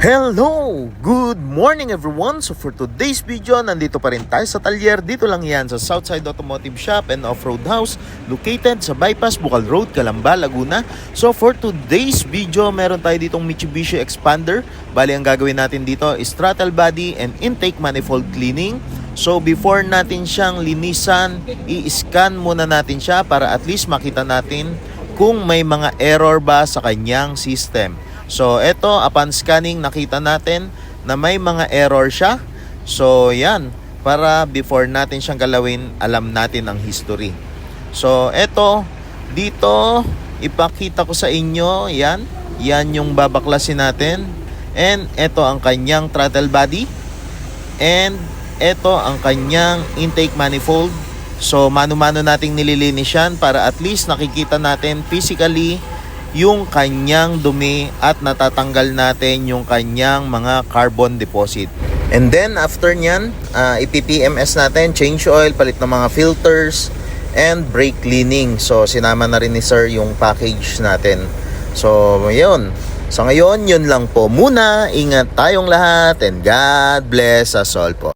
Hello! Good morning everyone! So for today's video, nandito pa rin tayo sa talyer. Dito lang yan sa Southside Automotive Shop and Off-Road House located sa Bypass, Bukal Road, Calamba, Laguna. So for today's video, meron tayo ditong Mitsubishi Expander. Bali, ang gagawin natin dito is throttle body and intake manifold cleaning. So before natin siyang linisan, i-scan muna natin siya para at least makita natin kung may mga error ba sa kanyang system. So, eto, upon scanning, nakita natin na may mga error siya. So, yan. Para before natin siyang galawin, alam natin ang history. So, eto, dito, ipakita ko sa inyo, yan. Yan yung babaklasin natin. And, eto ang kanyang throttle body. And, eto ang kanyang intake manifold. So, mano-mano nating nililinis yan para at least nakikita natin physically yung kanyang dumi at natatanggal natin yung kanyang mga carbon deposit. And then after nyan, ipi-PMS natin, change oil, palit ng mga filters, and brake cleaning. So sinama na rin ni sir yung package natin. So yun. So ngayon, yun lang po muna. Ingat tayong lahat and God bless us all po.